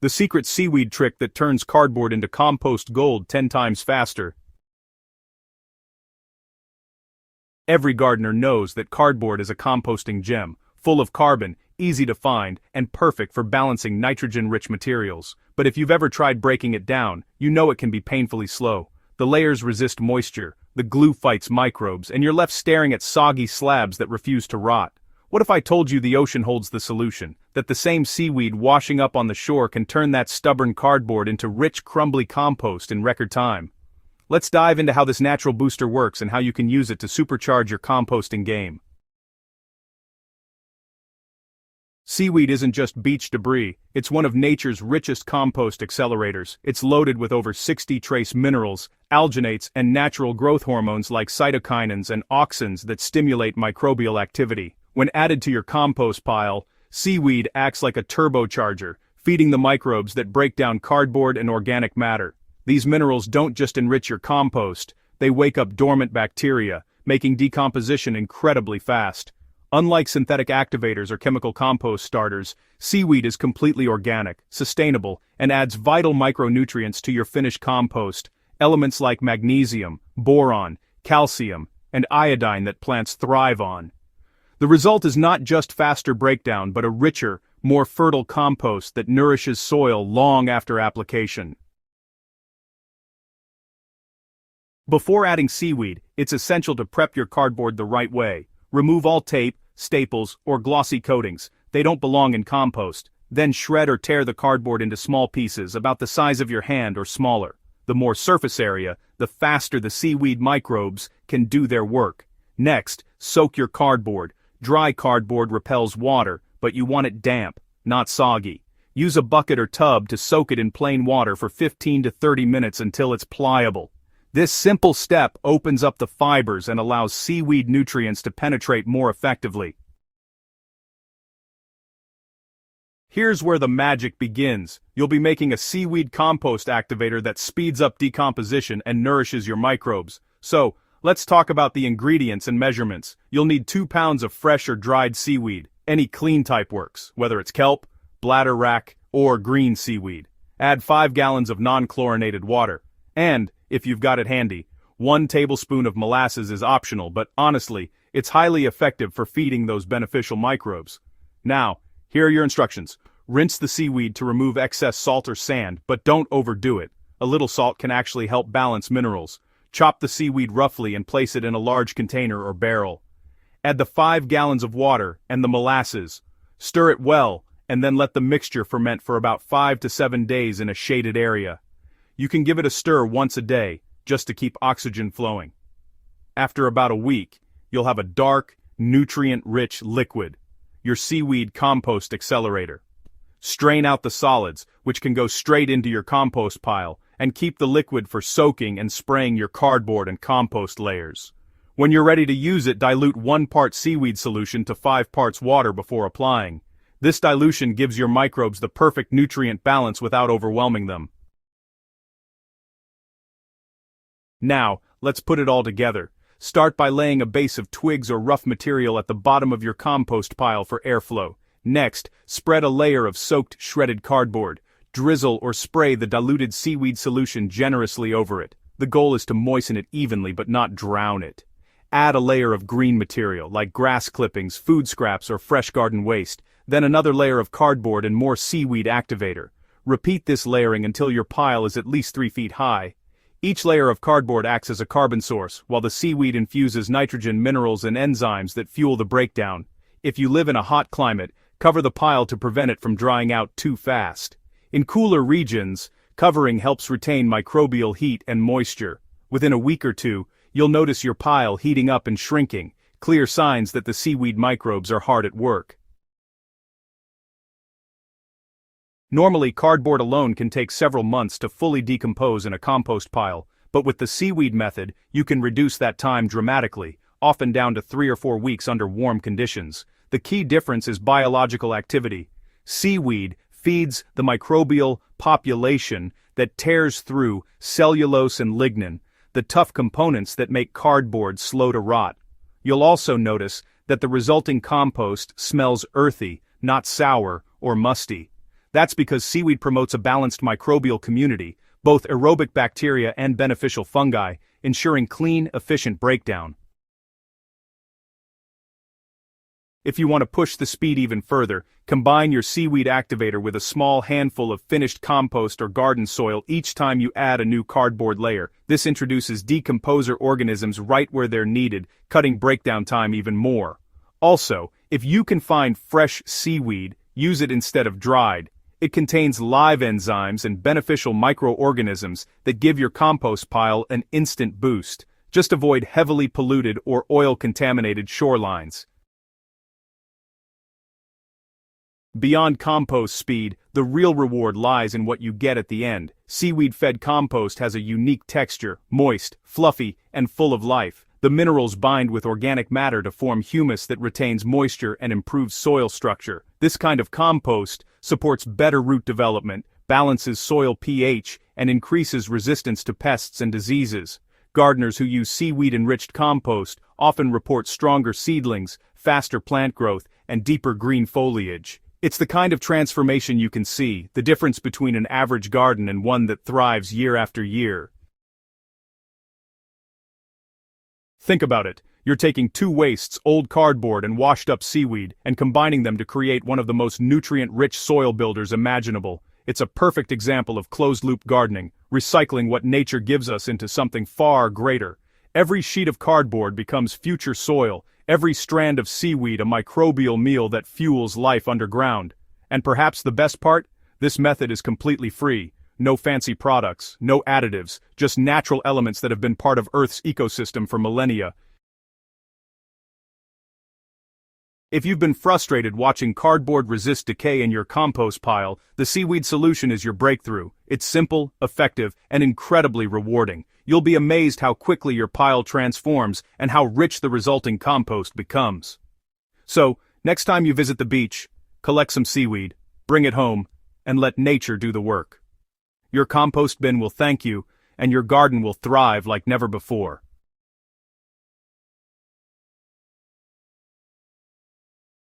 The secret seaweed trick that turns cardboard into compost gold 10 times faster. Every gardener knows that cardboard is a composting gem, full of carbon, easy to find, and perfect for balancing nitrogen-rich materials. But if you've ever tried breaking it down, you know it can be painfully slow. The layers resist moisture, the glue fights microbes, and you're left staring at soggy slabs that refuse to rot. What if I told you the ocean holds the solution, that the same seaweed washing up on the shore can turn that stubborn cardboard into rich, crumbly compost in record time? Let's dive into how this natural booster works and how you can use it to supercharge your composting game. Seaweed isn't just beach debris, it's one of nature's richest compost accelerators. It's loaded with over 60 trace minerals, alginates, and natural growth hormones like cytokinins and auxins that stimulate microbial activity. When added to your compost pile, seaweed acts like a turbocharger, feeding the microbes that break down cardboard and organic matter. These minerals don't just enrich your compost, they wake up dormant bacteria, making decomposition incredibly fast. Unlike synthetic activators or chemical compost starters, seaweed is completely organic, sustainable, and adds vital micronutrients to your finished compost, elements like magnesium, boron, calcium, and iodine that plants thrive on. The result is not just faster breakdown but a richer, more fertile compost that nourishes soil long after application. Before adding seaweed, it's essential to prep your cardboard the right way. Remove all tape, staples, or glossy coatings. They don't belong in compost. Then shred or tear the cardboard into small pieces about the size of your hand or smaller. The more surface area, the faster the seaweed microbes can do their work. Next, soak your cardboard. Dry cardboard repels water, but you want it damp, not soggy. Use a bucket or tub to soak it in plain water for 15 to 30 minutes until it's pliable. This simple step opens up the fibers and allows seaweed nutrients to penetrate more effectively. Here's where the magic begins. You'll be making a seaweed compost activator that speeds up decomposition and nourishes your microbes. So, let's talk about the ingredients and measurements. You'll need 2 pounds of fresh or dried seaweed. Any clean type works, whether it's kelp, bladderwrack, or green seaweed. Add 5 gallons of non-chlorinated water. And, if you've got it handy, 1 tablespoon of molasses is optional, but honestly, it's highly effective for feeding those beneficial microbes. Now, here are your instructions. Rinse the seaweed to remove excess salt or sand, but don't overdo it. A little salt can actually help balance minerals. Chop the seaweed roughly and place it in a large container or barrel. Add the 5 gallons of water and the molasses. Stir it well, and then let the mixture ferment for about 5 to 7 days in a shaded area. You can give it a stir once a day, just to keep oxygen flowing. After about a week, you'll have a dark, nutrient-rich liquid, your seaweed compost accelerator. Strain out the solids, which can go straight into your compost pile, and keep the liquid for soaking and spraying your cardboard and compost layers. When you're ready to use it, dilute 1 part seaweed solution to 5 parts water before applying. This dilution gives your microbes the perfect nutrient balance without overwhelming them. Now, let's put it all together. Start by laying a base of twigs or rough material at the bottom of your compost pile for airflow. Next, spread a layer of soaked, shredded cardboard. Drizzle or spray the diluted seaweed solution generously over it. The goal is to moisten it evenly but not drown it. Add a layer of green material, like grass clippings, food scraps, or fresh garden waste. Then another layer of cardboard and more seaweed activator. Repeat this layering until your pile is at least 3 feet high. Each layer of cardboard acts as a carbon source, while the seaweed infuses nitrogen, minerals, and enzymes that fuel the breakdown. If you live in a hot climate, cover the pile to prevent it from drying out too fast. In cooler regions, covering helps retain microbial heat and moisture. Within a week or two, you'll notice your pile heating up and shrinking, clear signs that the seaweed microbes are hard at work. Normally, cardboard alone can take several months to fully decompose in a compost pile, but with the seaweed method, you can reduce that time dramatically, often down to 3 or 4 weeks under warm conditions. The key difference is biological activity. Seaweed feeds the microbial population that tears through cellulose and lignin, the tough components that make cardboard slow to rot. You'll also notice that the resulting compost smells earthy, not sour or musty. That's because seaweed promotes a balanced microbial community, both aerobic bacteria and beneficial fungi, ensuring clean, efficient breakdown. If you want to push the speed even further, combine your seaweed activator with a small handful of finished compost or garden soil each time you add a new cardboard layer. This introduces decomposer organisms right where they're needed, cutting breakdown time even more. Also, if you can find fresh seaweed, use it instead of dried. It contains live enzymes and beneficial microorganisms that give your compost pile an instant boost. Just avoid heavily polluted or oil-contaminated shorelines. Beyond compost speed, the real reward lies in what you get at the end. Seaweed-fed compost has a unique texture, moist, fluffy, and full of life. The minerals bind with organic matter to form humus that retains moisture and improves soil structure. This kind of compost supports better root development, balances soil pH, and increases resistance to pests and diseases. Gardeners who use seaweed-enriched compost often report stronger seedlings, faster plant growth, and deeper green foliage. It's the kind of transformation you can see, the difference between an average garden and one that thrives year after year. Think about it. You're taking two wastes, old cardboard and washed-up seaweed, and combining them to create one of the most nutrient-rich soil builders imaginable. It's a perfect example of closed-loop gardening, recycling what nature gives us into something far greater. Every sheet of cardboard becomes future soil, every strand of seaweed a microbial meal that fuels life underground. And perhaps the best part? This method is completely free. No fancy products, no additives, just natural elements that have been part of Earth's ecosystem for millennia. If you've been frustrated watching cardboard resist decay in your compost pile, the seaweed solution is your breakthrough. It's simple, effective, and incredibly rewarding. You'll be amazed how quickly your pile transforms and how rich the resulting compost becomes. So, next time you visit the beach, collect some seaweed, bring it home, and let nature do the work. Your compost bin will thank you, and your garden will thrive like never before.